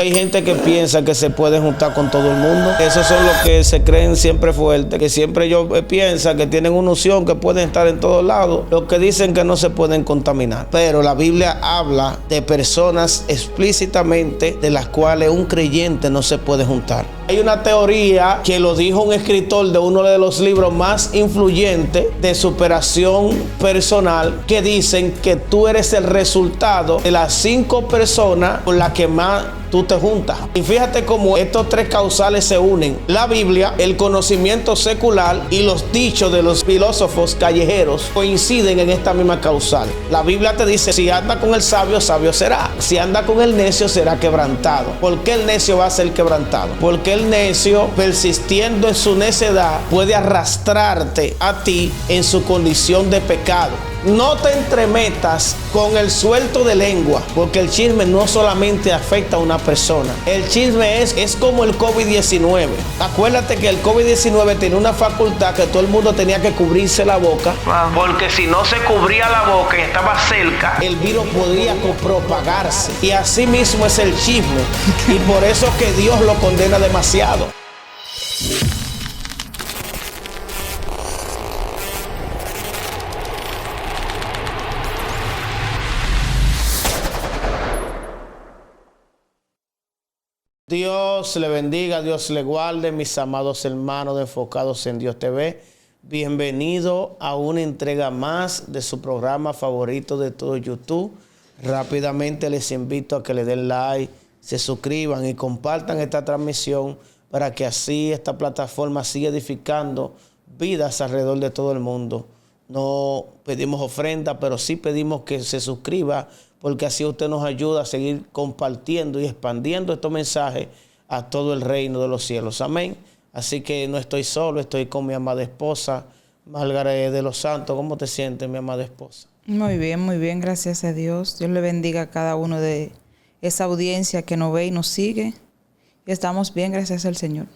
Hay gente que piensa que se puede juntar con todo el mundo. Esos son los que se creen siempre fuertes, que siempre ellos piensan que tienen una unción, que pueden estar en todos lados. Los que dicen que no se pueden contaminar. Pero la Biblia habla de personas explícitamente de las cuales un creyente no se puede juntar. Hay una teoría que lo dijo un escritor de uno de los libros más influyentes de superación personal, que dicen que tú eres el resultado de las 5 personas con las que más tú te juntas. Y fíjate cómo estos 3 causales se unen: la Biblia, el conocimiento secular y los dichos de los filósofos callejeros coinciden en esta misma causal. La Biblia te dice: si anda con el sabio, sabio será; si anda con el necio, será quebrantado. ¿Por qué el necio va a ser quebrantado? Porque el necio, persistiendo en su necedad, puede arrastrarte a ti en su condición de pecado. No te entremetas con el suelto de lengua, porque el chisme no solamente afecta a una persona. El chisme es como el COVID-19. Acuérdate que el COVID-19 tenía una facultad que todo el mundo tenía que cubrirse la boca, porque si no se cubría la boca y estaba cerca, el virus podría propagarse. Y así mismo es el chisme. Y por eso que Dios lo condena demasiado. Dios le bendiga, Dios le guarde, mis amados hermanos de Enfocados en Dios TV. Bienvenido a una entrega más de su programa favorito de todo YouTube. Rápidamente les invito a que le den like, se suscriban y compartan esta transmisión para que así esta plataforma siga edificando vidas alrededor de todo el mundo. No pedimos ofrenda, pero sí pedimos que se suscriba, porque así usted nos ayuda a seguir compartiendo y expandiendo estos mensajes a todo el reino de los cielos. Amén. Así que no estoy solo, estoy con mi amada esposa, Margaret de los Santos. ¿Cómo te sientes, mi amada esposa? Muy bien, gracias a Dios. Dios le bendiga a cada uno de esa audiencia que nos ve y nos sigue. Y estamos bien, gracias al Señor.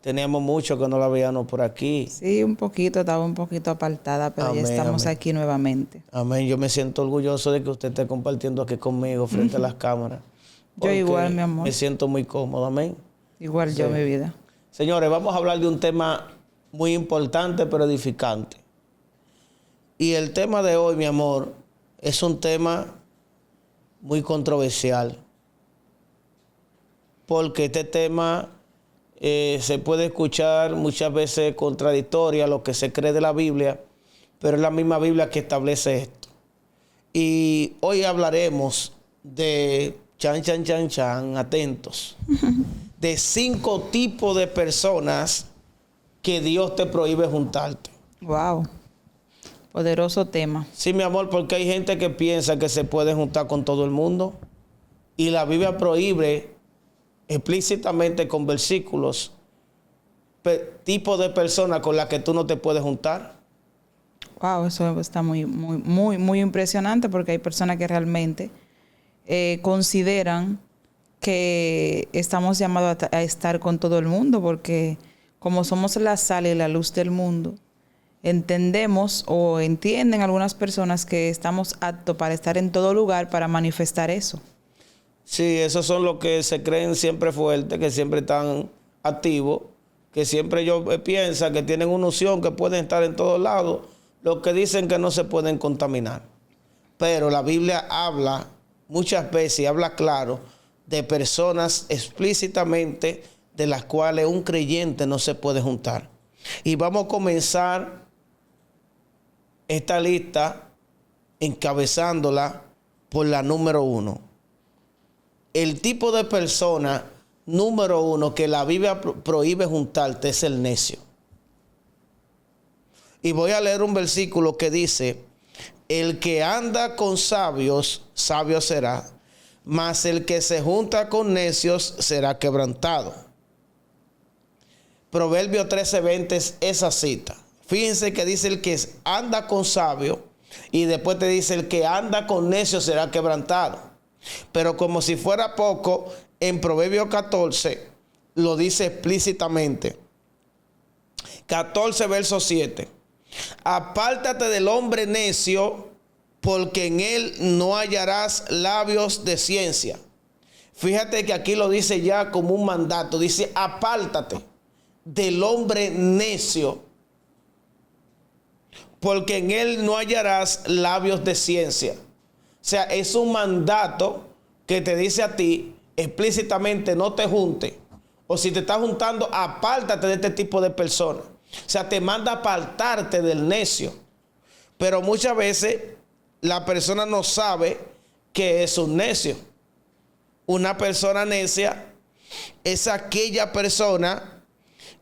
Teníamos mucho que no la veíamos por aquí. Sí, estaba un poquito apartada, pero amén, ya estamos amén. Aquí nuevamente. Amén. Yo me siento orgulloso de que usted esté compartiendo aquí conmigo frente a las cámaras. Yo igual, mi amor. Me siento muy cómodo. Amén. Igual yo, mi vida. Señores, vamos a hablar de un tema muy importante pero edificante. Y el tema de hoy, mi amor, es un tema muy controversial. Porque este tema se puede escuchar muchas veces contradictoria a lo que se cree de la Biblia, pero es la misma Biblia que establece esto. Y hoy hablaremos de, atentos, de 5 tipos de personas que Dios te prohíbe juntarte. Wow, poderoso tema. Sí, mi amor, porque hay gente que piensa que se puede juntar con todo el mundo. Y la Biblia prohíbe explícitamente con versículos tipo de personas con las que tú no te puedes juntar. Wow, eso está muy impresionante, porque hay personas que realmente consideran que estamos llamados a estar con todo el mundo, porque como somos la sal y la luz del mundo, entendemos o entienden algunas personas que estamos aptos para estar en todo lugar para manifestar eso. Sí, esos son los que se creen siempre fuertes, que siempre están activos, que siempre ellos piensan que tienen una unción, que pueden estar en todos lados, los que dicen que no se pueden contaminar. Pero la Biblia habla muchas veces, y habla claro, de personas explícitamente de las cuales un creyente no se puede juntar. Y vamos a comenzar esta lista encabezándola por la número 1. El tipo de persona número 1 que la Biblia prohíbe juntarte es el necio. Y voy a leer un versículo que dice: el que anda con sabios, sabio será, mas el que se junta con necios será quebrantado. Proverbio 13:20 es esa cita. Fíjense que dice el que anda con sabio, y después te dice el que anda con necios será quebrantado. Pero como si fuera poco, en Proverbio 14 lo dice explícitamente. 14 verso 7. Apártate del hombre necio, porque en él no hallarás labios de ciencia. Fíjate que aquí lo dice ya como un mandato. Dice, apártate del hombre necio, porque en él no hallarás labios de ciencia. O sea, es un mandato que te dice a ti explícitamente, no te juntes. O si te estás juntando, apártate de este tipo de personas. O sea, te manda a apartarte del necio. Pero muchas veces la persona no sabe que es un necio. Una persona necia es aquella persona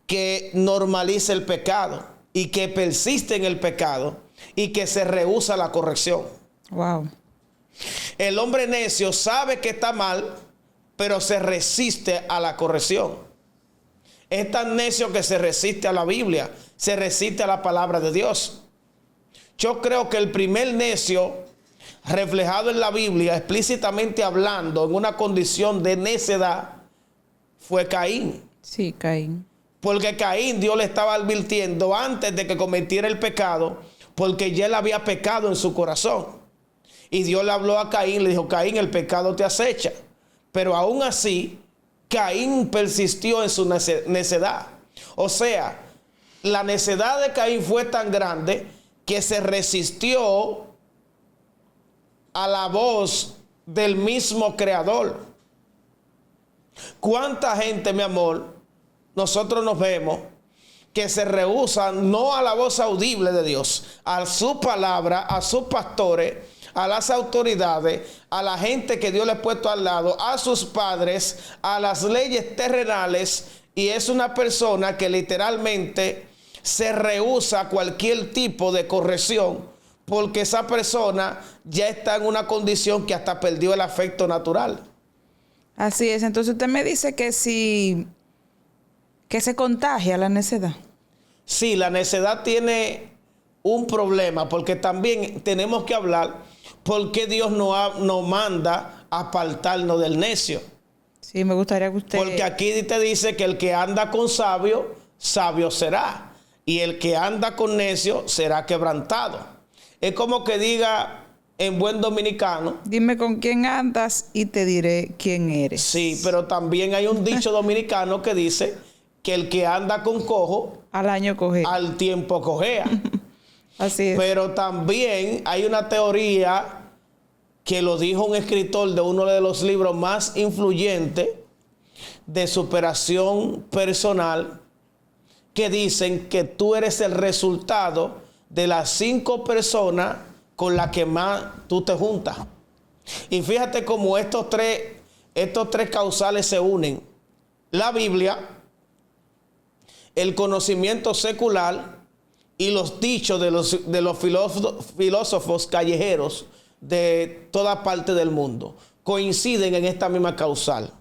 que normaliza el pecado y que persiste en el pecado y que se rehúsa a la corrección. Wow. El hombre necio sabe que está mal, pero se resiste a la corrección. Es tan necio que se resiste a la Biblia, se resiste a la palabra de Dios. Yo creo que el primer necio reflejado en la Biblia, explícitamente hablando, en una condición de necedad, fue Caín. Sí, Caín. Porque Caín, Dios le estaba advirtiendo antes de que cometiera el pecado, porque ya él había pecado en su corazón. Y Dios le habló a Caín, le dijo, Caín, el pecado te acecha. Pero aún así, Caín persistió en su necedad. O sea, la necedad de Caín fue tan grande que se resistió a la voz del mismo Creador. ¿Cuánta gente, mi amor, nosotros nos vemos que se rehúsan no a la voz audible de Dios, a su palabra, a sus pastores, a las autoridades, a la gente que Dios le ha puesto al lado, a sus padres, a las leyes terrenales? Y es una persona que literalmente se rehúsa a cualquier tipo de corrección, porque esa persona ya está en una condición que hasta perdió el afecto natural. Así es. Entonces usted me dice que que se contagia la necedad. Sí, la necedad tiene un problema, porque también tenemos que hablar por qué Dios nos manda a apartarnos del necio. Sí, me gustaría que usted... Porque aquí te dice que el que anda con sabio, sabio será. Y el que anda con necio será quebrantado. Es como que diga en buen dominicano. Dime con quién andas y te diré quién eres. Sí, pero también hay un dicho dominicano que dice que el que anda con cojo, al año coge. al tiempo cojea. Así es. Pero también hay una teoría que lo dijo un escritor de uno de los libros más influyentes de superación personal, que dicen que tú eres el resultado de las 5 personas con las que más tú te juntas. Y fíjate cómo estos tres causales se unen: la Biblia, el conocimiento secular y los dichos de los filósofos callejeros de toda parte del mundo. Coinciden en esta misma causal,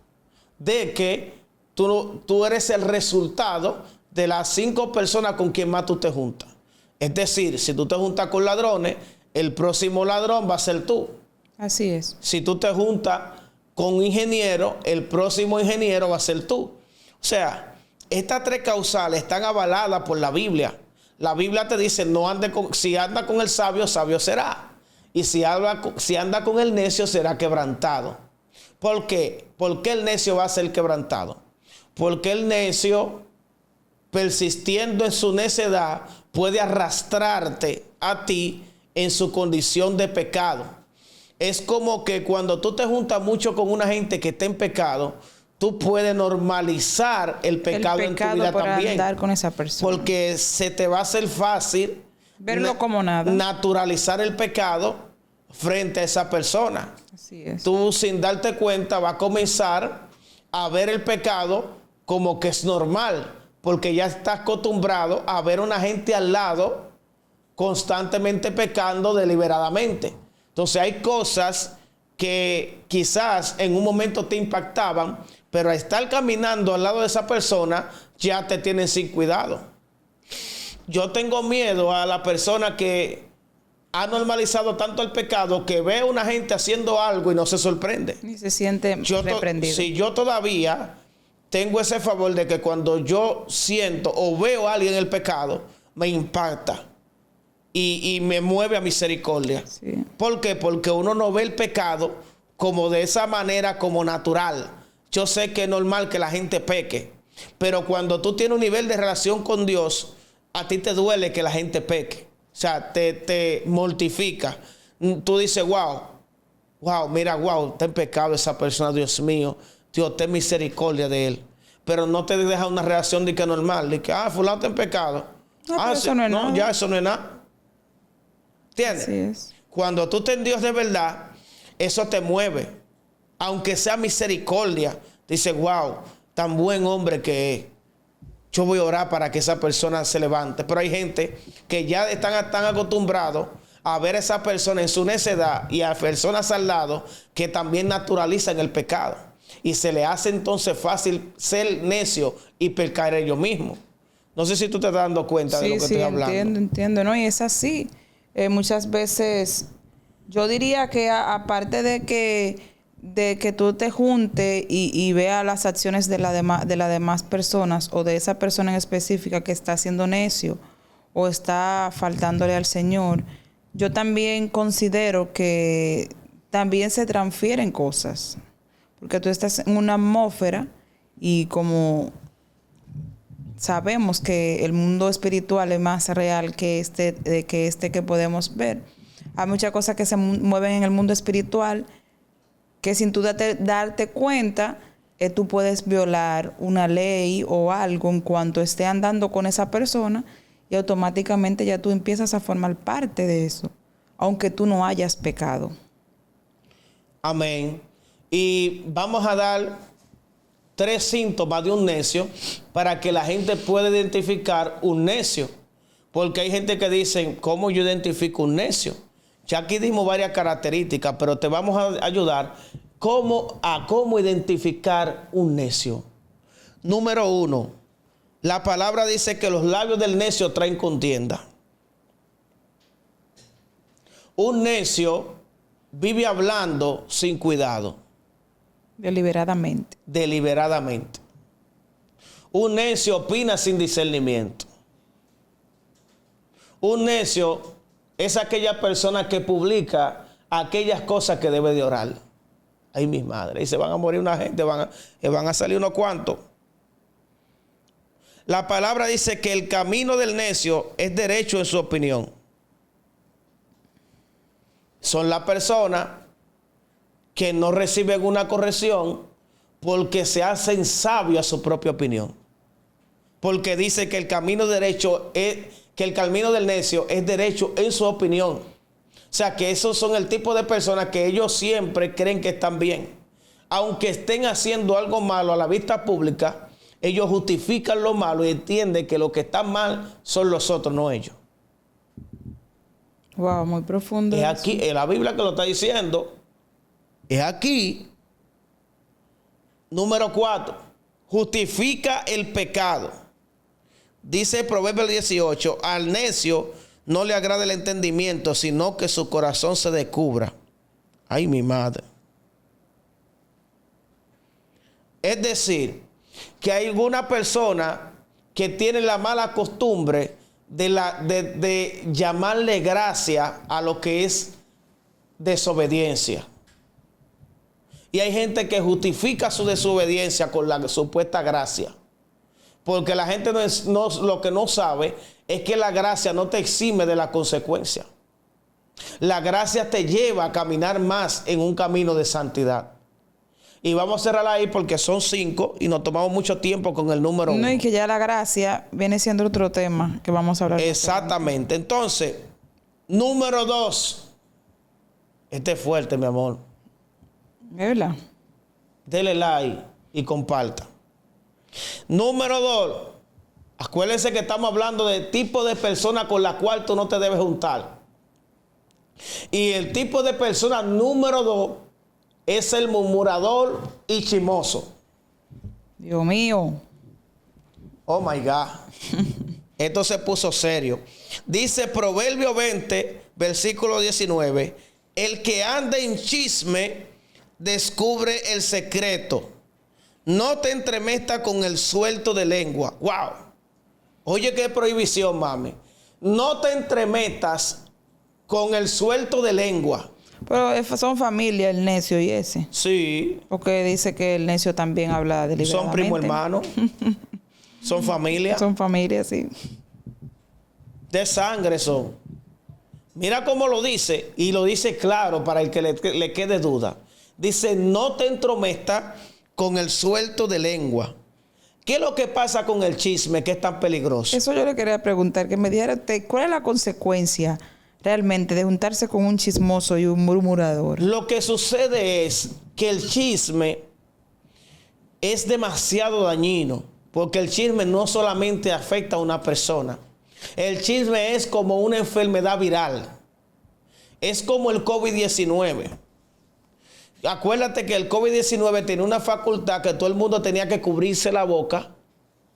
de que tú eres el resultado de las 5 personas con quien más tú te juntas. Es decir, si tú te juntas con ladrones, el próximo ladrón va a ser tú. Así es. Si tú te juntas con ingenieros, el próximo ingeniero va a ser tú. O sea, estas 3 causales están avaladas por la Biblia. La Biblia te dice, si anda con el sabio, sabio será. Y si anda con el necio, será quebrantado. ¿Por qué? ¿Por qué el necio va a ser quebrantado? Porque el necio, persistiendo en su necedad, puede arrastrarte a ti en su condición de pecado. Es como que cuando tú te juntas mucho con una gente que está en pecado, tú puedes normalizar el pecado en tu vida por también. Andar con esa persona. Porque se te va a hacer fácil verlo como nada. Naturalizar el pecado frente a esa persona. Así es. Tú, sin darte cuenta, vas a comenzar a ver el pecado como que es normal, porque ya estás acostumbrado a ver a una gente al lado constantemente pecando deliberadamente. Entonces hay cosas que quizás en un momento te impactaban, pero al estar caminando al lado de esa persona ya te tienen sin cuidado. Yo tengo miedo a la persona que ha normalizado tanto el pecado que ve a una gente haciendo algo y no se sorprende. Ni se siente reprendido. Si yo todavía tengo ese favor de que cuando yo siento o veo a alguien en el pecado, me impacta y me mueve a misericordia. Sí. ¿Por qué? Porque uno no ve el pecado como de esa manera, como natural. Yo sé que es normal que la gente peque, pero cuando tú tienes un nivel de relación con Dios, a ti te duele que la gente peque. O sea, te mortifica. Tú dices, wow, mira, wow, está en pecado esa persona, Dios mío. Dios, ten misericordia de él. Pero no te deja una reacción de que normal, de que, fulano está en pecado. Eso no es nada. Ya, eso no es nada. ¿Entiendes? Así es. Cuando tú estás en Dios de verdad, eso te mueve. Aunque sea misericordia, dice, wow, tan buen hombre que es. Yo voy a orar para que esa persona se levante. Pero hay gente que ya están tan acostumbrados a ver a esa persona en su necedad y a personas al lado que también naturalizan el pecado. Y se le hace entonces fácil ser necio y pecar ellos mismos. No sé si tú te estás dando cuenta de lo que estoy hablando. Entiendo, ¿no? Y es así. Muchas veces, yo diría que aparte de que tú te juntes y veas las acciones de las demás personas o de esa persona en específica que está siendo necio o está faltándole al Señor, yo también considero que también se transfieren cosas. Porque tú estás en una atmósfera y como sabemos que el mundo espiritual es más real que que podemos ver. Hay muchas cosas que se mueven en el mundo espiritual que sin tú darte cuenta, tú puedes violar una ley o algo en cuanto esté andando con esa persona y automáticamente ya tú empiezas a formar parte de eso, aunque tú no hayas pecado. Amén. Y vamos a dar 3 síntomas de un necio para que la gente pueda identificar un necio. Porque hay gente que dice, ¿cómo yo identifico un necio? Ya aquí dimos varias características, pero te vamos a ayudar cómo identificar un necio. Número 1, la palabra dice que los labios del necio traen contienda. Un necio vive hablando sin cuidado. Deliberadamente. Un necio opina sin discernimiento. Un necio es aquella persona que publica aquellas cosas que debe de orar. Ay, mi madre. Y se van a morir una gente, van a salir unos cuantos. La palabra dice que el camino del necio es derecho en su opinión. Son las personas que no reciben una corrección porque se hacen sabios a su propia opinión. Porque dice que el camino del necio es derecho en su opinión. O sea que esos son el tipo de personas que ellos siempre creen que están bien. Aunque estén haciendo algo malo a la vista pública, ellos justifican lo malo y entienden que lo que está mal son los otros, no ellos. Wow, muy profundo. Es aquí, en la Biblia que lo está diciendo. Es aquí. Número 4. Justifica el pecado. Dice Proverbios 18. Al necio no le agrada el entendimiento, sino que su corazón se descubra. Ay, mi madre. Es decir, que hay alguna persona que tiene la mala costumbre de llamarle gracia a lo que es desobediencia. Y hay gente que justifica su desobediencia con la supuesta gracia. Porque la gente lo que no sabe es que la gracia no te exime de la consecuencia. La gracia te lleva a caminar más en un camino de santidad. Y vamos a cerrar ahí porque son 5 y nos tomamos mucho tiempo con el número 1. No, y que ya la gracia viene siendo otro tema que vamos a hablar. Exactamente. Entonces, número 2. Este es fuerte, mi amor. ¿Es verdad? Dele like y comparta. Número 2. Acuérdense que estamos hablando de tipo de persona con la cual tú no te debes juntar. Y el tipo de persona número 2 es el murmurador y chismoso. Dios mío. Oh my God. Esto se puso serio. Dice Proverbio 20, versículo 19. El que anda en chisme descubre el secreto. No te entremetas con el suelto de lengua. Wow. Oye, qué prohibición, mami. No te entremetas con el suelto de lengua. Pero son familia el necio y ese. Sí. Porque dice que el necio también habla deliberadamente. Son primo hermano. Son familia. Son familia, sí. De sangre son. Mira cómo lo dice, y lo dice claro para el que le quede duda. Dice, no te entrometas con el suelto de lengua. ¿Qué es lo que pasa con el chisme que es tan peligroso? Eso yo le quería preguntar, que me dijera usted, ¿cuál es la consecuencia realmente de juntarse con un chismoso y un murmurador? Lo que sucede es que el chisme es demasiado dañino, porque el chisme no solamente afecta a una persona. El chisme es como una enfermedad viral. Es como el COVID-19. Acuérdate que el COVID-19 tiene una facultad que todo el mundo tenía que cubrirse la boca.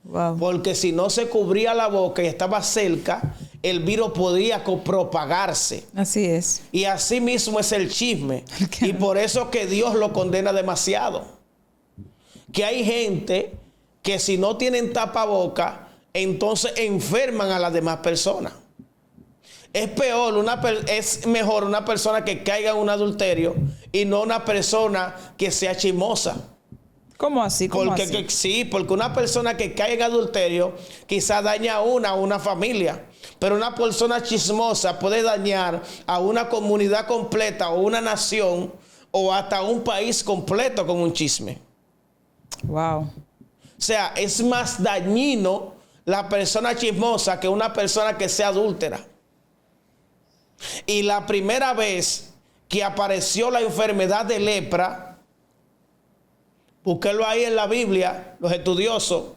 Wow. Porque si no se cubría la boca y estaba cerca, el virus podía propagarse. Así es. Y así mismo es el chisme. Y por eso que Dios lo condena demasiado. Que hay gente que si no tienen tapaboca, entonces enferman a las demás personas. Es mejor una persona que caiga en un adulterio y no una persona que sea chismosa. ¿Cómo así? Sí, porque una persona que cae en adulterio quizás daña a una familia. Pero una persona chismosa puede dañar a una comunidad completa o una nación o hasta un país completo con un chisme. Wow. O sea, es más dañino la persona chismosa que una persona que sea adúltera. Y la primera vez que apareció la enfermedad de lepra, búsquelo ahí en la Biblia, los estudiosos,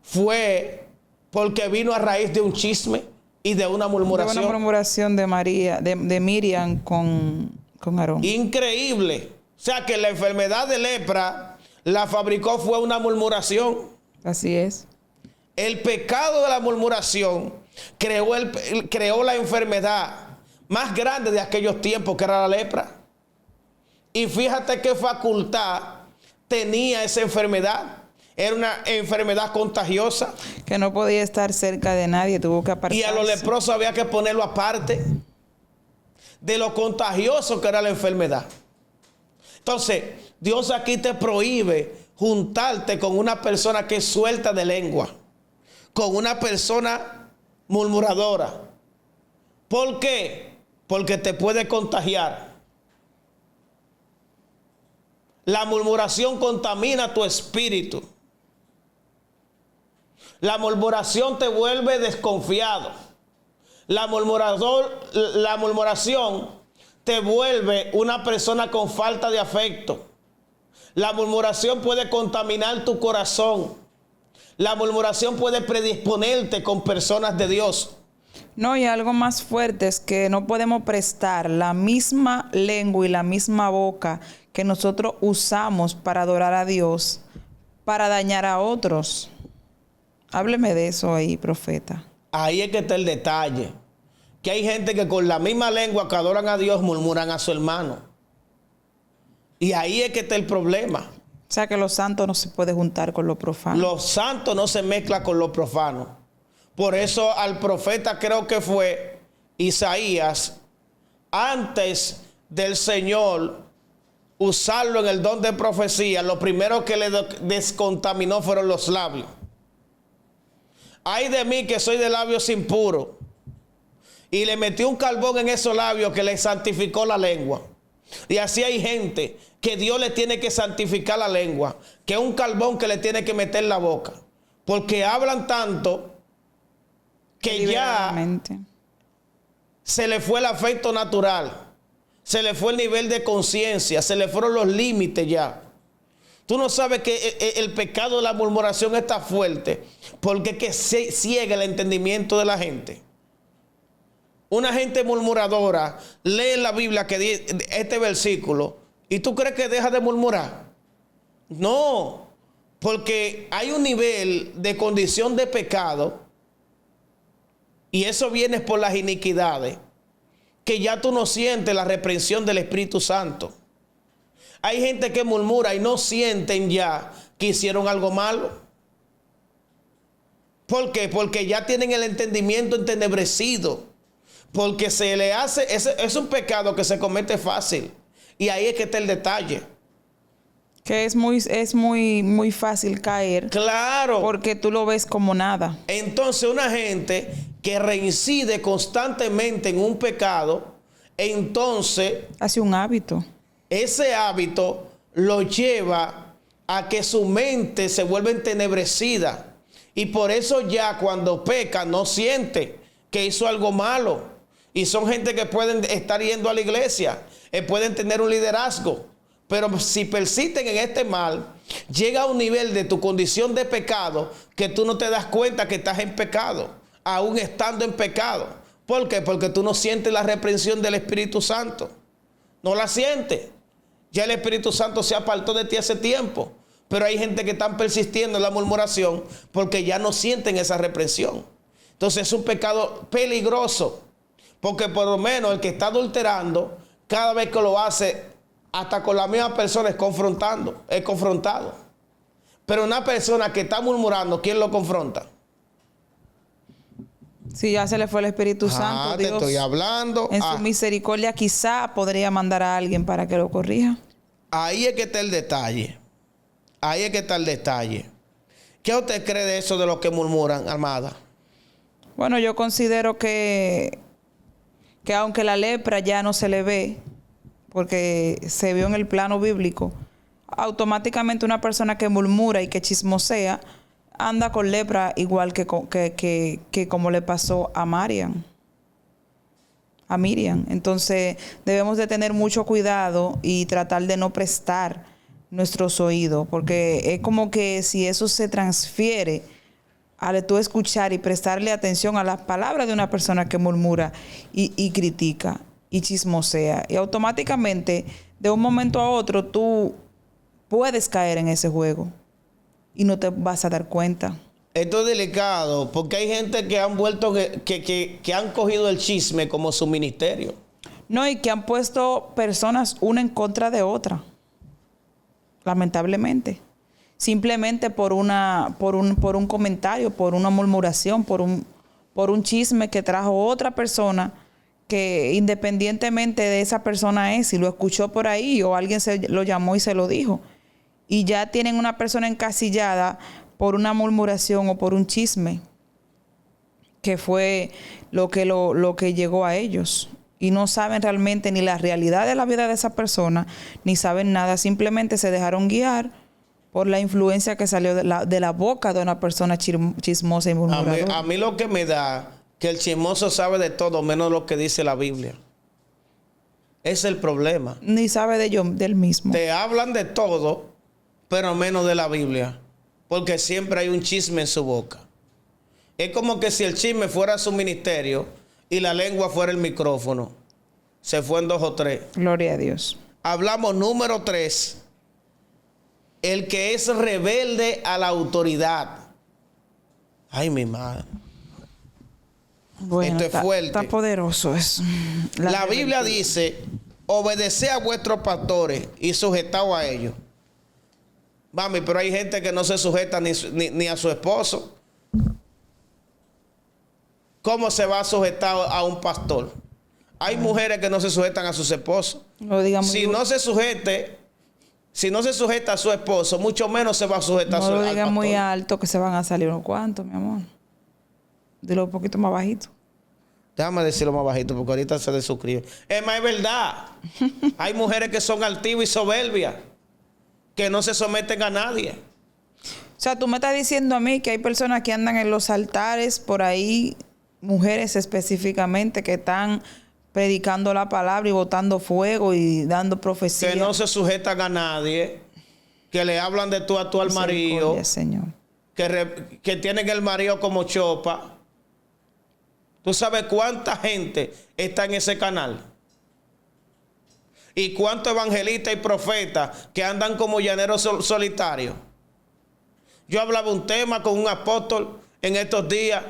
fue porque vino a raíz de un chisme y de una murmuración. De una murmuración de María, de Miriam con Aarón. Increíble. O sea que la enfermedad de lepra la fabricó fue una murmuración. Así es. El pecado de la murmuración creó la enfermedad más grande de aquellos tiempos, que era la lepra. Y fíjate qué facultad tenía esa enfermedad. Era una enfermedad contagiosa. Que no podía estar cerca de nadie, tuvo que apartarse. Y a los leprosos había que ponerlo aparte de lo contagioso que era la enfermedad. Entonces, Dios aquí te prohíbe juntarte con una persona que es suelta de lengua, con una persona murmuradora. ¿Por qué? Porque te puede contagiar. La murmuración contamina tu espíritu. La murmuración te vuelve desconfiado. La murmuración te vuelve una persona con falta de afecto. La murmuración puede contaminar tu corazón. La murmuración puede predisponerte con personas de Dios. No, y algo más fuerte es que no podemos prestar la misma lengua y la misma boca que nosotros usamos para adorar a Dios, para dañar a otros. Hábleme de eso ahí, profeta. Ahí es que está el detalle. Que hay gente que con la misma lengua que adoran a Dios murmuran a su hermano. Y ahí es que está el problema. O sea que los santos no se pueden juntar con los profanos. Los santos no se mezclan con los profanos. Por eso al profeta, creo que fue Isaías, antes del Señor usarlo en el don de profecía, lo primero que le descontaminó fueron los labios. Ay de mí que soy de labios impuros. Y le metió un carbón en esos labios que le santificó la lengua. Y así hay gente que Dios le tiene que santificar la lengua, que es un carbón que le tiene que meter en la boca. Porque hablan tanto que ya se le fue el afecto natural, se le fue el nivel de conciencia, se le fueron los límites ya. Tú no sabes que el pecado de la murmuración está fuerte, porque es que se ciega el entendimiento de la gente. Una gente murmuradora lee en la Biblia que dice este versículo y tú crees que deja de murmurar. No, porque hay un nivel de condición de pecado y eso viene por las iniquidades, que ya tú no sientes la reprensión del Espíritu Santo. Hay gente que murmura y no sienten ya que hicieron algo malo. ¿Por qué? Porque ya tienen el entendimiento entenebrecido. Porque se le hace, es un pecado que se comete fácil. Y ahí es que está el detalle. Que es muy fácil caer. Claro. Porque tú lo ves como nada. Entonces una gente que reincide constantemente en un pecado, entonces hace un hábito. Ese hábito lo lleva a que su mente se vuelva entenebrecida. Y por eso ya cuando peca no siente que hizo algo malo. Y son gente que pueden estar yendo a la iglesia, pueden tener un liderazgo, pero si persisten en este mal, llega a un nivel de tu condición de pecado que tú no te das cuenta que estás en pecado, aún estando en pecado. ¿Por qué? Porque tú no sientes la reprensión del Espíritu Santo. No la sientes. Ya el Espíritu Santo se apartó de ti hace tiempo. Pero hay gente que están persistiendo en la murmuración porque ya no sienten esa reprensión. Entonces es un pecado peligroso. Porque por lo menos el que está adulterando, cada vez que lo hace, hasta con la misma persona es confrontado. Pero una persona que está murmurando, ¿quién lo confronta? Si ya se le fue el Espíritu Santo, te Dios, estoy hablando. en su misericordia quizá podría mandar a alguien para que lo corrija. Ahí es que está el detalle. Ahí es que está el detalle. ¿Qué usted cree de eso de los que murmuran, Armada? Bueno, yo considero que aunque la lepra ya no se le ve, porque se vio en el plano bíblico, automáticamente una persona que murmura y que chismosea anda con lepra igual que como le pasó a Miriam. Entonces debemos de tener mucho cuidado y tratar de no prestar nuestros oídos, porque es como que si eso se transfiere al tú escuchar y prestarle atención a las palabras de una persona que murmura y critica y chismosea, y automáticamente de un momento a otro tú puedes caer en ese juego y no te vas a dar cuenta. Esto es delicado porque hay gente que han vuelto que han cogido el chisme como su ministerio. No, y que han puesto personas una en contra de otra, lamentablemente. Simplemente por un comentario, por una murmuración, por un chisme que trajo otra persona, que independientemente de esa persona si lo escuchó por ahí o alguien se lo llamó y se lo dijo. Y ya tienen una persona encasillada por una murmuración o por un chisme, que fue lo que llegó a ellos. Y no saben realmente ni la realidad de la vida de esa persona, ni saben nada. Simplemente se dejaron guiar por la influencia que salió de la boca de una persona chismosa y murmuradora. A mí lo que me da que el chismoso sabe de todo menos lo que dice la Biblia. Ese es el problema. Ni sabe del mismo. Te hablan de todo, pero menos de la Biblia. Porque siempre hay un chisme en su boca. Es como que si el chisme fuera su ministerio y la lengua fuera el micrófono. Se fue en 2 o 3. Gloria a Dios. Hablamos número 3. El que es rebelde a la autoridad. Ay, mi madre. Bueno, esto es fuerte. Está poderoso eso. La Biblia dice: obedeced a vuestros pastores y sujetaos a ellos. Mami, pero hay gente que no se sujeta ni a su esposo. ¿Cómo se va a sujetar a un pastor? Hay mujeres que no se sujetan a sus esposos. Si no se sujeta a su esposo, mucho menos se va a sujetar a su esposo. No lo digan muy alto que se van a salir unos cuantos, mi amor. Dilo un poquito más bajito. Déjame decirlo más bajito porque ahorita se desuscribe. Es más, es verdad. Hay mujeres que son altivas y soberbias, que no se someten a nadie. O sea, tú me estás diciendo a mí que hay personas que andan en los altares por ahí, mujeres específicamente, que están predicando la palabra y botando fuego y dando profecía. Que no se sujetan a nadie, que le hablan de tú a tú al marido, Señor. Que tienen el marido como chopa. ¿Tú sabes cuánta gente está en ese canal? ¿Y cuántos evangelistas y profetas que andan como llaneros solitarios? Yo hablaba un tema con un apóstol en estos días,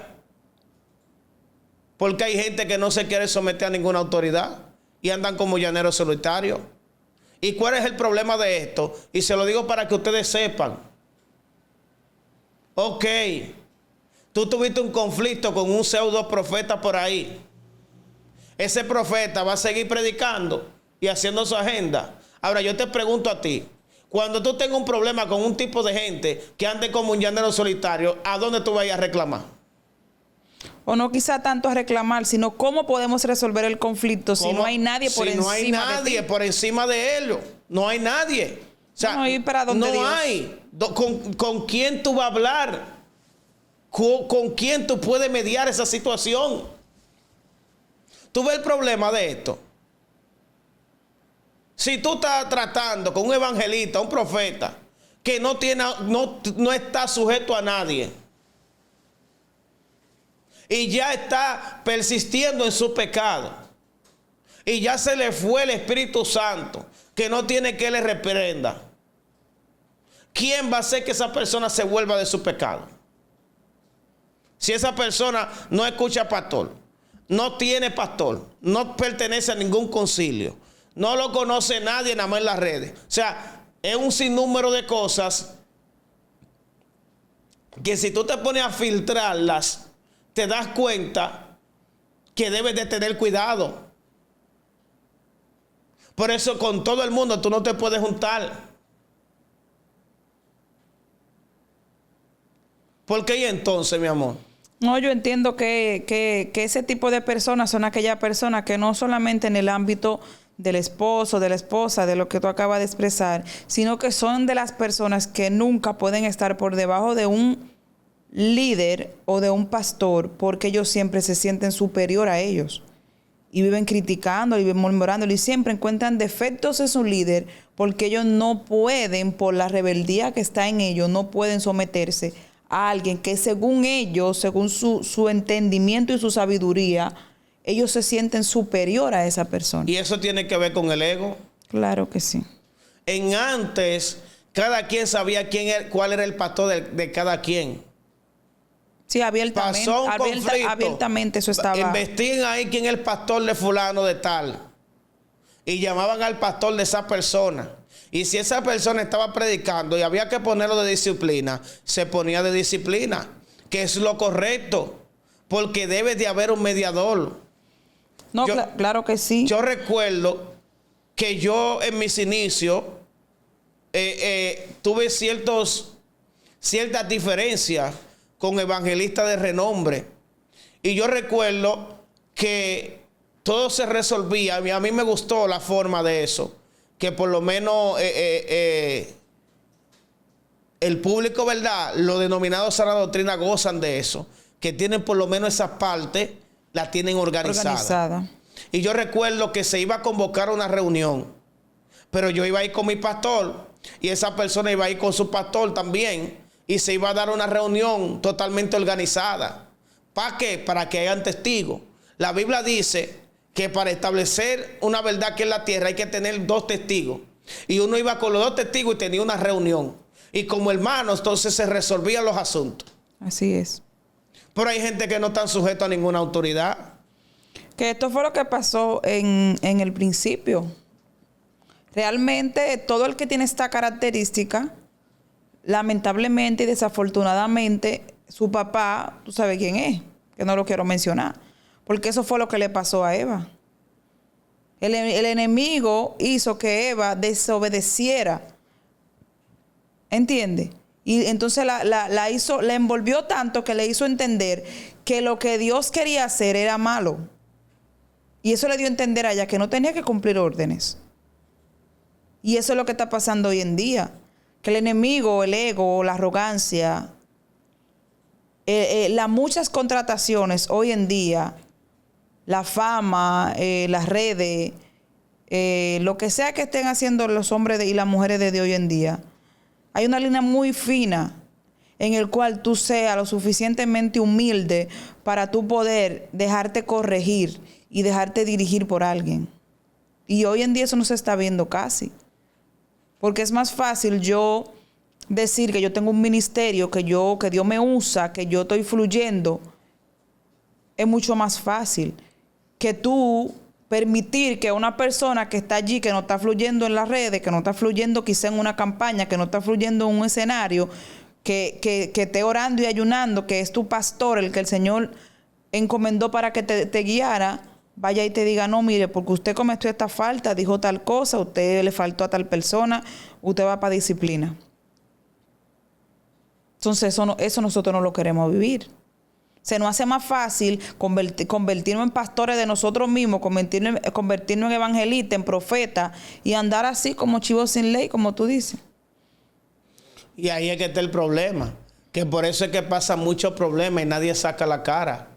porque hay gente que no se quiere someter a ninguna autoridad y andan como llaneros solitarios. ¿Y cuál es el problema de esto? Y se lo digo para que ustedes sepan. Ok, tú tuviste un conflicto con un pseudo profeta por ahí ese profeta va a seguir predicando y haciendo su agenda. Ahora yo te pregunto a ti, cuando tú tengas un problema con un tipo de gente que ande como un llanero solitario, ¿a dónde tú vas a ir a reclamar? O no quizá tanto a reclamar, sino cómo podemos resolver el conflicto si no hay nadie por encima de ti. Si no hay nadie por encima de ellos. No hay nadie. O sea, no, ¿y para dónde no Dios? hay. ¿Con quién tú vas a hablar? ¿Con quién tú puedes mediar esa situación? ¿Tú ves el problema de esto? Si tú estás tratando con un evangelista, un profeta, que no está sujeto a nadie, y ya está persistiendo en su pecado, y ya se le fue el Espíritu Santo, que no tiene que le reprenda, ¿quién va a hacer que esa persona se vuelva de su pecado? Si esa persona no escucha pastor, no tiene pastor, no pertenece a ningún concilio, no lo conoce nadie nada más en las redes. O sea, es un sinnúmero de cosas que si tú te pones a filtrarlas, te das cuenta que debes de tener cuidado. Por eso con todo el mundo tú no te puedes juntar. ¿Por qué y entonces, mi amor? No, yo entiendo que ese tipo de personas son aquellas personas que no solamente en el ámbito del esposo, de la esposa, de lo que tú acabas de expresar, sino que son de las personas que nunca pueden estar por debajo de un líder o de un pastor, porque ellos siempre se sienten superior a ellos y viven criticando, y viven murmurándolo, y siempre encuentran defectos en su líder, porque ellos no pueden, por la rebeldía que está en ellos, no pueden someterse a alguien que según ellos, según su entendimiento y su sabiduría, ellos se sienten superior a esa persona. ¿Y eso tiene que ver con el ego? Claro que sí. En antes, cada quien sabía cuál era el pastor de cada quien. Sí, abiertamente eso estaba. Investiguen ahí quién es el pastor de fulano de tal. Y llamaban al pastor de esa persona. Y si esa persona estaba predicando y había que ponerlo de disciplina, se ponía de disciplina, que es lo correcto, porque debe de haber un mediador. No, claro que sí. Yo recuerdo que yo en mis inicios tuve ciertas diferencias con evangelistas de renombre. Y yo recuerdo que todo se resolvía. A mí me gustó la forma de eso. Que por lo menos el público, ¿verdad? Los denominados sana doctrina gozan de eso. Que tienen por lo menos esas partes, las tienen organizadas. Y yo recuerdo que se iba a convocar una reunión. Pero yo iba a ir con mi pastor. Y esa persona iba a ir con su pastor también. Y se iba a dar una reunión totalmente organizada. ¿Para qué? Para que hayan testigos. La Biblia dice que para establecer una verdad que es la tierra hay que tener 2 testigos. Y uno iba con los 2 testigos y tenía una reunión. Y como hermanos, entonces se resolvían los asuntos. Así es. Pero hay gente que no está sujeta a ninguna autoridad. Que esto fue lo que pasó en el principio. Realmente todo el que tiene esta característica, lamentablemente y desafortunadamente, su papá, tú sabes quién es, que no lo quiero mencionar, porque eso fue lo que le pasó a Eva. El enemigo hizo que Eva desobedeciera. ¿Entiendes? Y entonces la envolvió tanto que le hizo entender que lo que Dios quería hacer era malo. Y eso le dio a entender a ella que no tenía que cumplir órdenes. Y eso es lo que está pasando hoy en día. Que el enemigo, el ego, la arrogancia, las muchas contrataciones hoy en día, la fama, las redes, lo que sea que estén haciendo los hombres y las mujeres de hoy en día, hay una línea muy fina en el cual tú seas lo suficientemente humilde para tú poder dejarte corregir y dejarte dirigir por alguien. Y hoy en día eso no se está viendo casi. Porque es más fácil yo decir que yo tengo un ministerio, que Dios me usa, que yo estoy fluyendo. Es mucho más fácil que tú permitir que una persona que está allí, que no está fluyendo en las redes, que no está fluyendo quizá en una campaña, que no está fluyendo en un escenario, que esté orando y ayunando, que es tu pastor, el que el Señor encomendó para que te guiara, vaya y te diga, no, mire, porque usted cometió esta falta, dijo tal cosa, usted le faltó a tal persona, usted va para disciplina. Entonces eso nosotros no lo queremos vivir. Se nos hace más fácil convertirnos en pastores de nosotros mismos, convertirnos en evangelistas, en profetas y andar así como chivos sin ley, como tú dices. Y ahí es que está el problema, que por eso es que pasa muchos problemas y nadie saca la cara.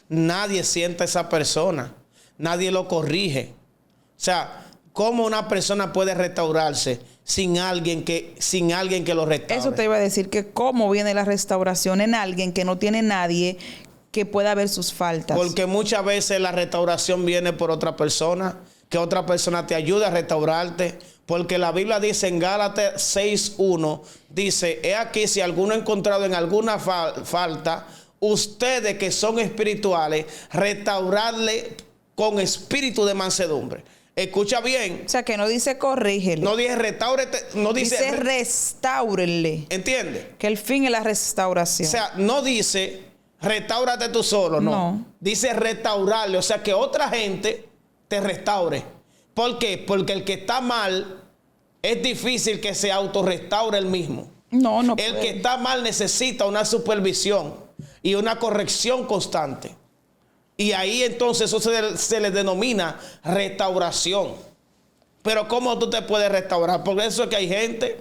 Nadie sienta a esa persona, nadie lo corrige. O sea, ¿cómo una persona puede restaurarse sin alguien que lo restaure? Eso te iba a decir, que cómo viene la restauración en alguien que no tiene nadie que pueda ver sus faltas. Porque muchas veces la restauración viene por otra persona, que otra persona te ayude a restaurarte. Porque la Biblia dice en Gálatas 6:1, dice, he aquí si alguno ha encontrado en alguna falta, ustedes que son espirituales, restaurarle con espíritu de mansedumbre. Escucha bien. O sea, que no dice corrígele. No dice restáurete, no dice restáurenle. ¿Entiende? Que el fin es la restauración. O sea, no dice restáurate tú solo, no. Dice restaurarle, o sea, que otra gente te restaure. ¿Por qué? Porque el que está mal es difícil que se autorrestaure él mismo. No El puede. que está mal necesita una supervisión y una corrección constante. Y ahí entonces eso se le denomina restauración. Pero ¿cómo tú te puedes restaurar? Por eso es que hay gente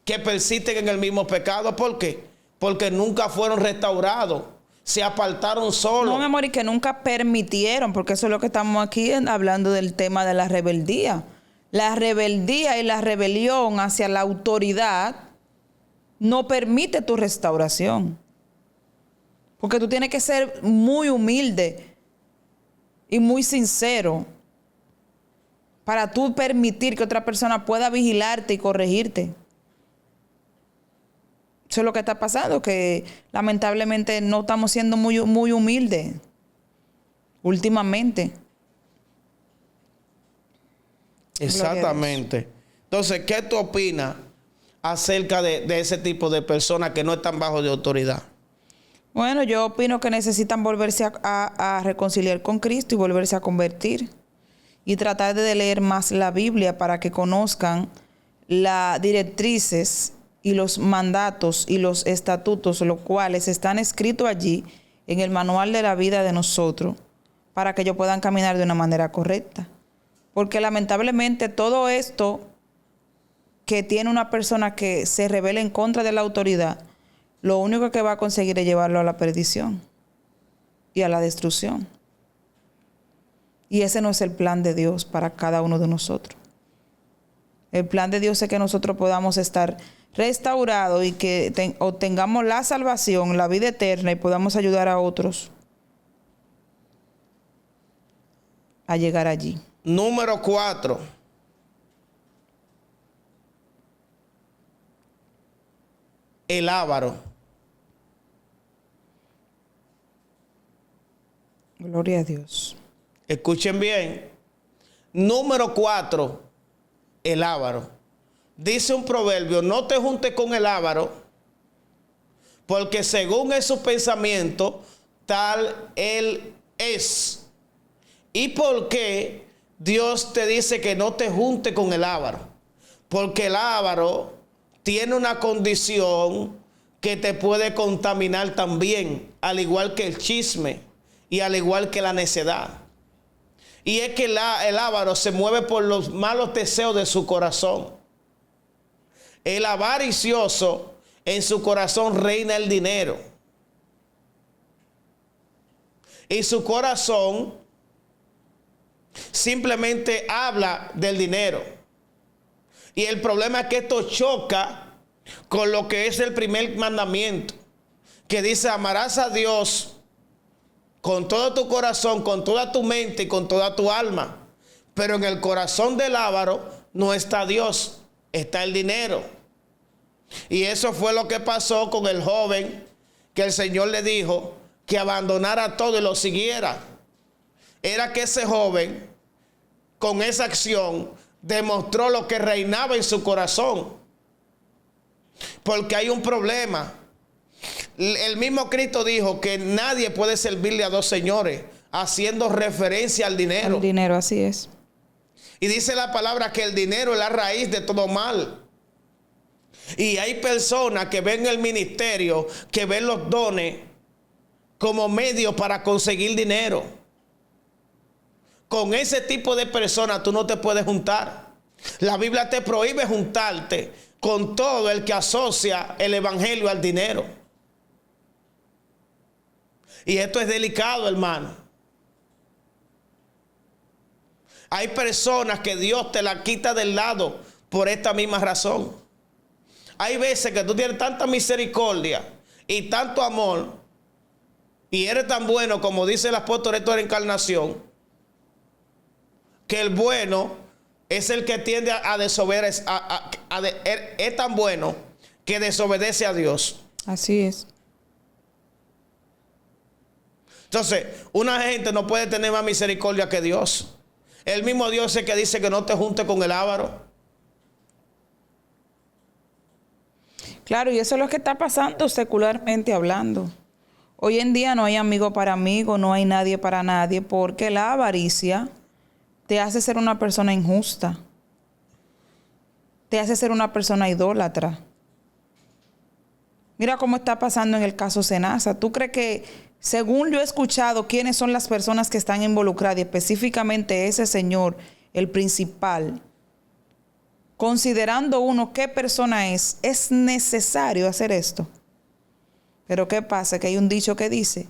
que persisten en el mismo pecado. ¿Por qué? Porque nunca fueron restaurados. Se apartaron solos. No, mi amor, y que nunca permitieron, porque eso es lo que estamos aquí hablando del tema de la rebeldía. La rebeldía y la rebelión hacia la autoridad no permite tu restauración. Porque tú tienes que ser muy humilde y muy sincero para tú permitir que otra persona pueda vigilarte y corregirte. Eso es lo que está pasando, que lamentablemente no estamos siendo muy humildes últimamente. Exactamente. Entonces, ¿qué tú opinas acerca de ese tipo de personas que no están bajo de autoridad? Bueno, yo opino que necesitan volverse a reconciliar con Cristo y volverse a convertir. Y tratar de leer más la Biblia para que conozcan las directrices y los mandatos y los estatutos, los cuales están escritos allí en el manual de la vida de nosotros, para que ellos puedan caminar de una manera correcta. Porque lamentablemente todo esto que tiene una persona que se rebela en contra de la autoridad, lo único que va a conseguir es llevarlo a la perdición y a la destrucción. Y ese no es el plan de Dios para cada uno de nosotros. El plan de Dios es que nosotros podamos estar restaurados y que obtengamos la salvación, la vida eterna, y podamos ayudar a otros a llegar allí. Número 4. El avaro. Gloria a Dios. Escuchen bien. Número 4. El avaro. Dice un proverbio, no te juntes con el avaro, porque según es su pensamiento, tal él es. ¿Y por qué Dios te dice que no te juntes con el avaro? Porque el avaro tiene una condición que te puede contaminar también, al igual que el chisme y al igual que la necedad. Y es que el avaro se mueve por los malos deseos de su corazón. El avaricioso, en su corazón reina el dinero. Y su corazón simplemente habla del dinero. Y el problema es que esto choca con lo que es el primer mandamiento, que dice: amarás a Dios con todo tu corazón, con toda tu mente y con toda tu alma. Pero en el corazón del avaro no está Dios, está el dinero. Y eso fue lo que pasó con el joven que el Señor le dijo que abandonara todo y lo siguiera. Era que ese joven, con esa acción, demostró lo que reinaba en su corazón. Porque hay un problema. El mismo Cristo dijo que nadie puede servirle a dos señores. haciendo referencia al dinero. El dinero, así es. Y dice la palabra que el dinero es la raíz de todo mal. Y hay personas que ven el ministerio, que ven los dones como medio para conseguir dinero. Con ese tipo de personas tú no te puedes juntar. La Biblia te prohíbe juntarte con todo el que asocia el evangelio al dinero. Y esto es delicado, hermano. Hay personas que Dios te la quita del lado por esta misma razón. Hay veces que tú tienes tanta misericordia y tanto amor y eres tan bueno, como dice el apóstol Héctor de Encarnación, que el bueno es el que tiende a desobedecer, es tan bueno que desobedece a Dios. Así es. Entonces, una gente no puede tener más misericordia que Dios. El mismo Dios es el que dice que no te juntes con el avaro. Claro, y eso es lo que está pasando secularmente hablando. Hoy en día no hay amigo para amigo, no hay nadie para nadie, porque la avaricia te hace ser una persona injusta. Te hace ser una persona idólatra. Mira cómo está pasando en el caso Senasa. ¿Tú crees que, según yo he escuchado, quiénes son las personas que están involucradas, y específicamente ese señor, el principal, considerando uno qué persona es necesario hacer esto? Pero ¿qué pasa? Que hay un dicho que dice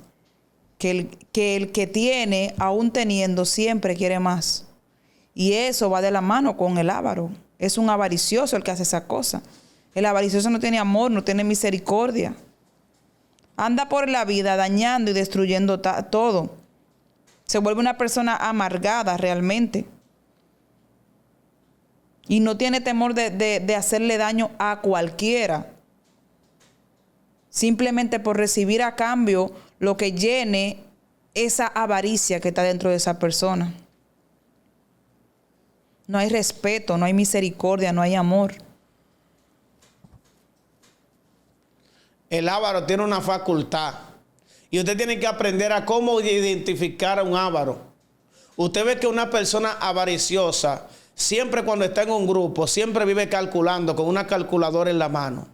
que el que tiene, aún teniendo, siempre quiere más. Y eso va de la mano con el avaro. Es un avaricioso el que hace esa cosa. El avaricioso no tiene amor, no tiene misericordia. Anda por la vida dañando y destruyendo todo. Se vuelve una persona amargada realmente. Y no tiene temor de hacerle daño a cualquiera. Simplemente por recibir a cambio lo que llene esa avaricia que está dentro de esa persona. No hay respeto, no hay misericordia, no hay amor. El avaro tiene una facultad. Y usted tiene que aprender a cómo identificar a un avaro. Usted ve que una persona avariciosa, siempre cuando está en un grupo, siempre vive calculando con una calculadora en la mano.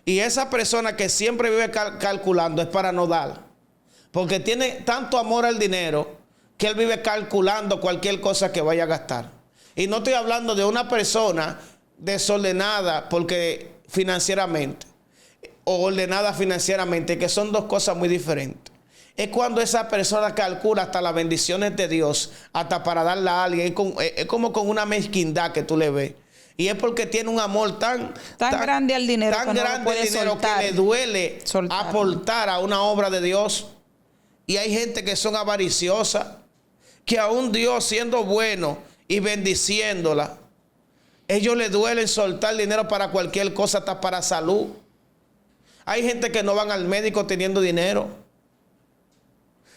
Y esa persona que siempre vive calculando es para no dar. Porque tiene tanto amor al dinero que él vive calculando cualquier cosa que vaya a gastar. Y no estoy hablando de una persona desordenada porque financieramente o ordenada financieramente, que son dos cosas muy diferentes. Es cuando esa persona calcula hasta las bendiciones de Dios, hasta para darle a alguien. Es como con una mezquindad que tú le ves. Y es porque tiene un amor tan grande al dinero, tan grande al dinero que le duele aportar a una obra de Dios. Y hay gente que son avariciosas, que aún Dios siendo bueno y bendiciéndola, ellos les duelen soltar dinero para cualquier cosa, hasta para salud. Hay gente que no van al médico teniendo dinero.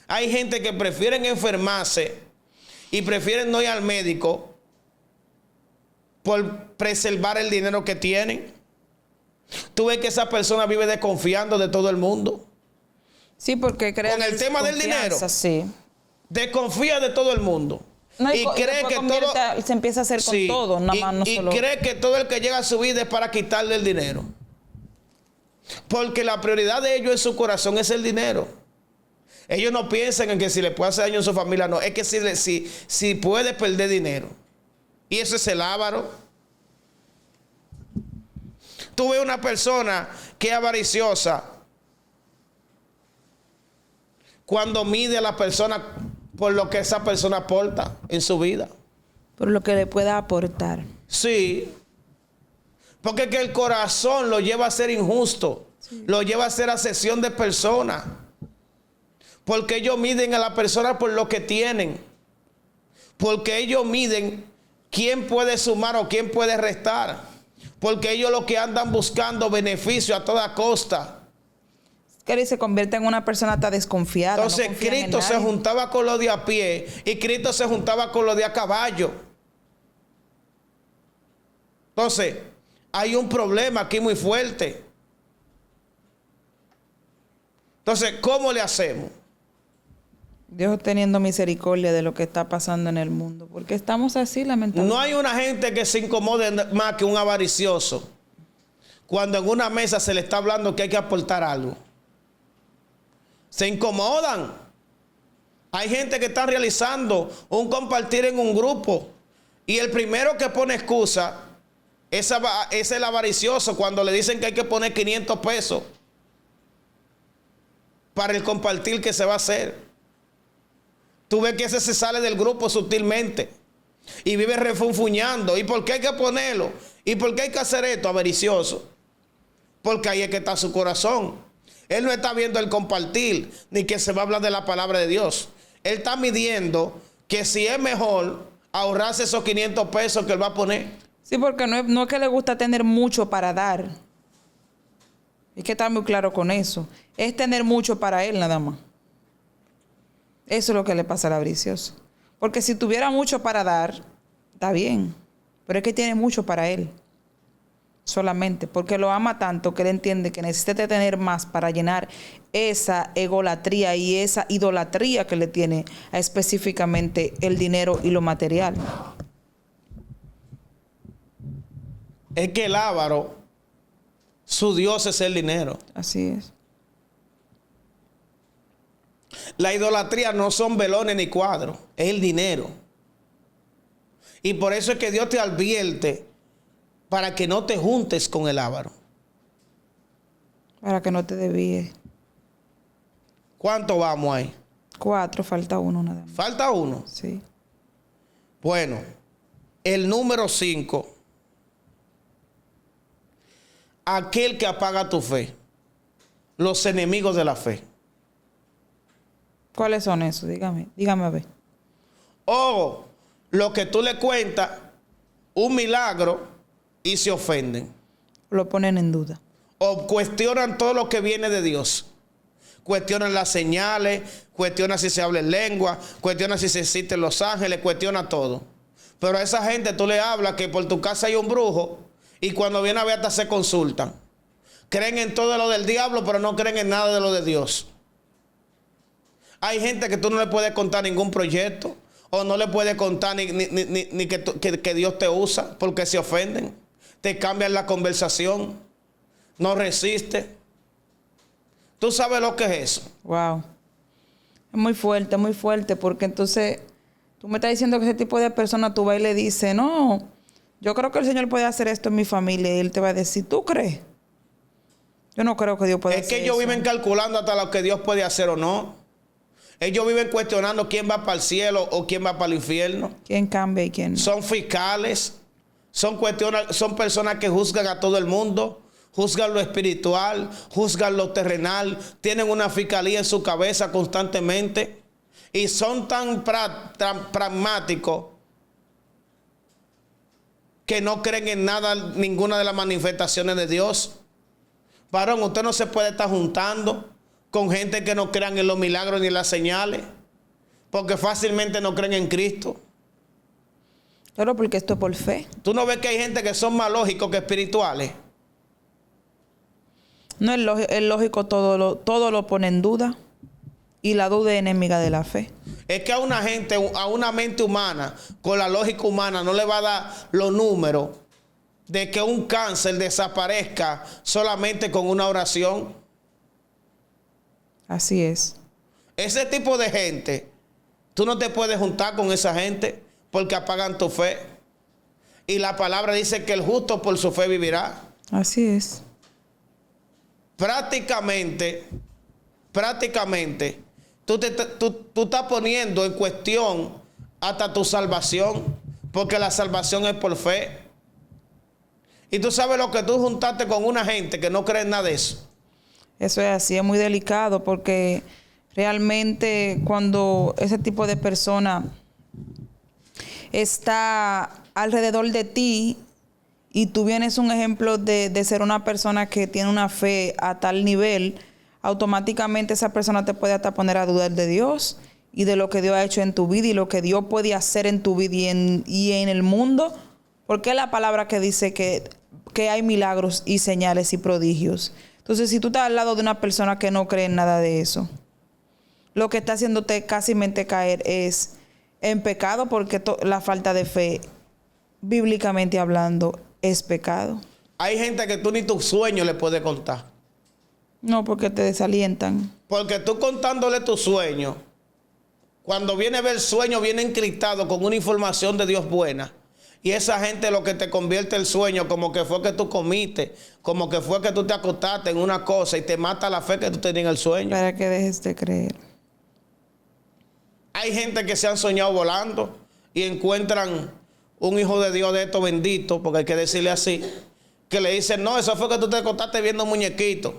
Hay gente que prefieren enfermarse y prefieren no ir al médico por preservar el dinero que tienen. Tú ves que esa persona vive desconfiando de todo el mundo. Sí, porque cree con el tema del dinero. Sí. Desconfía de todo el mundo. No, y cree que todo se empieza a hacer con todo, nada más no solo. Y cree que todo el que llega a su vida es para quitarle el dinero. Porque la prioridad de ellos en su corazón es el dinero. Ellos no piensan en que si le puede hacer daño a su familia, no. Es que si puede perder dinero. Y eso es el avaro. Tú ves una persona que es avariciosa cuando mide a la persona por lo que esa persona aporta en su vida. Por lo que le pueda aportar. Sí. Porque que el corazón lo lleva a ser injusto. Sí. Lo lleva a ser asesión de personas. Porque ellos miden a la persona por lo que tienen. Porque ellos miden quién puede sumar o quién puede restar. Porque ellos lo que andan buscando beneficio a toda costa. Que se convierte en una persona tan desconfiada. Entonces no Cristo se juntaba con los de a pie y Cristo se juntaba con los de a caballo. Entonces hay un problema aquí muy fuerte. Entonces, ¿cómo le hacemos? Dios teniendo misericordia de lo que está pasando en el mundo, porque estamos así, lamentablemente. No hay una gente que se incomode más que un avaricioso cuando en una mesa se le está hablando que hay que aportar algo. Se incomodan. Hay gente que está realizando un compartir en un grupo y el primero que pone excusa es el avaricioso cuando le dicen que hay que poner 500 pesos para el compartir que se va a hacer. Tú ves que ese se sale del grupo sutilmente y vive refunfuñando. ¿Y por qué hay que ponerlo? ¿Y por qué hay que hacer esto? Avaricioso. Porque ahí es que está su corazón. Él no está viendo el compartir ni que se va a hablar de la palabra de Dios. Él está midiendo que si es mejor ahorrarse esos 500 pesos que él va a poner. Sí, porque no es que le gusta tener mucho para dar. Hay que estar muy claro con eso. Es tener mucho para él nada más. Eso es lo que le pasa al avaricioso. Porque si tuviera mucho para dar, está bien. Pero es que tiene mucho para él. Solamente. Porque lo ama tanto que él entiende que necesita tener más para llenar esa egolatría y esa idolatría que le tiene a específicamente el dinero y lo material. Es que el avaro, su Dios es el dinero. Así es. La idolatría no son velones ni cuadros, es el dinero. Y por eso es que Dios te advierte para que no te juntes con el avaro. Para que no te desvíes. ¿Cuánto vamos ahí? 4, falta uno nada más. ¿Falta uno? Sí. Bueno, el número 5. Aquel que apaga tu fe. Los enemigos de la fe. ¿Cuáles son esos? Dígame a ver. O lo que tú le cuentas, un milagro, y se ofenden. Lo ponen en duda. O cuestionan todo lo que viene de Dios. Cuestionan las señales, cuestionan si se habla en lengua, cuestionan si se existen los ángeles, cuestionan todo. Pero a esa gente tú le hablas que por tu casa hay un brujo y cuando viene a ver hasta se consultan. Creen en todo lo del diablo, pero no creen en nada de lo de Dios. Hay gente que tú no le puedes contar ningún proyecto o no le puedes contar ni que Dios te usa porque se ofenden. Te cambian la conversación. No resiste. ¿Tú sabes lo que es eso? Wow. Es muy fuerte porque entonces tú me estás diciendo que ese tipo de persona tú vas y le dices, no, yo creo que el Señor puede hacer esto en mi familia y Él te va a decir, ¿tú crees? Yo no creo que Dios pueda hacer eso. Es que ellos viven calculando hasta lo que Dios puede hacer o no. Ellos viven cuestionando quién va para el cielo o quién va para el infierno. ¿Quién cambia y quién no? Son fiscales, son personas que juzgan a todo el mundo, juzgan lo espiritual, juzgan lo terrenal, tienen una fiscalía en su cabeza constantemente y son tan pragmáticos que no creen en nada, ninguna de las manifestaciones de Dios. Varón, usted no se puede estar juntando con gente que no crean en los milagros ni en las señales, porque fácilmente no creen en Cristo. Claro, porque esto es por fe. ¿Tú no ves que hay gente que son más lógicos que espirituales? No es lógico, todo lo pone en duda. Y la duda es enemiga de la fe. Es que a una mente humana, con la lógica humana, no le va a dar los números de que un cáncer desaparezca solamente con una oración. Así es. Ese tipo de gente, tú no te puedes juntar con esa gente porque apagan tu fe. Y la palabra dice que el justo por su fe vivirá. Así es. Prácticamente, tú estás poniendo en cuestión hasta tu salvación, porque la salvación es por fe. Y tú sabes lo que tú juntaste con una gente que no cree en nada de eso. Eso es así, es muy delicado porque realmente cuando ese tipo de persona está alrededor de ti y tú vienes un ejemplo de ser una persona que tiene una fe a tal nivel, automáticamente esa persona te puede hasta poner a dudar de Dios y de lo que Dios ha hecho en tu vida y lo que Dios puede hacer en tu vida y en el mundo, porque es la palabra que dice que hay milagros y señales y prodigios. Entonces, si tú estás al lado de una persona que no cree en nada de eso, lo que está haciéndote casi mente caer es en pecado, porque la falta de fe, bíblicamente hablando, es pecado. Hay gente que tú ni tus sueños le puedes contar. No, porque te desalientan. Porque tú contándole tus sueños, cuando viene a ver el sueño, viene encriptado con una información de Dios buena. Y esa gente lo que te convierte el sueño como que fue que tú comiste, como que fue que tú te acostaste en una cosa y te mata la fe que tú tenías en el sueño. Para que dejes de creer. Hay gente que se han soñado volando y encuentran un hijo de Dios de estos benditos, porque hay que decirle así, que le dicen, no, eso fue que tú te acostaste viendo muñequitos.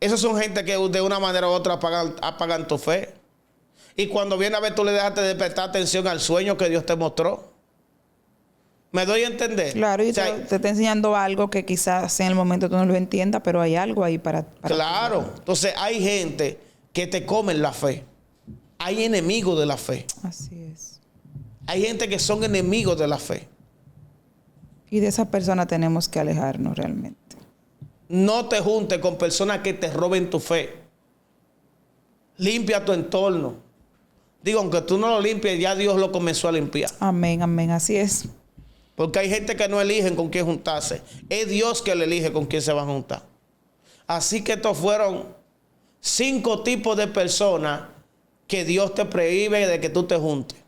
Esos son gente que de una manera u otra apagan tu fe. Y cuando viene a ver, tú le dejaste de prestar atención al sueño que Dios te mostró. ¿Me doy a entender? Claro, y te está enseñando algo que quizás en el momento tú no lo entiendas, pero hay algo ahí para claro. Entonces hay gente que te comen la fe. Hay enemigos de la fe. Así es. Hay gente que son enemigos de la fe. Y de esa persona tenemos que alejarnos realmente. No te juntes con personas que te roben tu fe. Limpia tu entorno. Digo, aunque tú no lo limpies, ya Dios lo comenzó a limpiar. Amén, amén, así es. Porque hay gente que no eligen con quién juntarse. Es Dios que le elige con quién se va a juntar. Así que estos fueron 5 tipos de personas que Dios te prohíbe de que tú te juntes.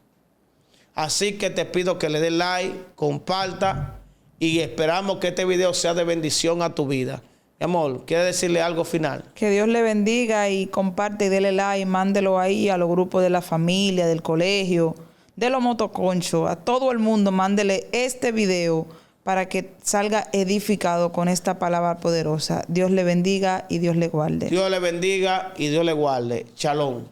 Así que te pido que le des like, comparta y esperamos que este video sea de bendición a tu vida. Mi amor, ¿quiere decirle algo final? Que Dios le bendiga y comparte y dele like, mándelo ahí a los grupos de la familia, del colegio, de los motoconchos, a todo el mundo, mándele este video para que salga edificado con esta palabra poderosa. Dios le bendiga y Dios le guarde. Dios le bendiga y Dios le guarde. Shalom.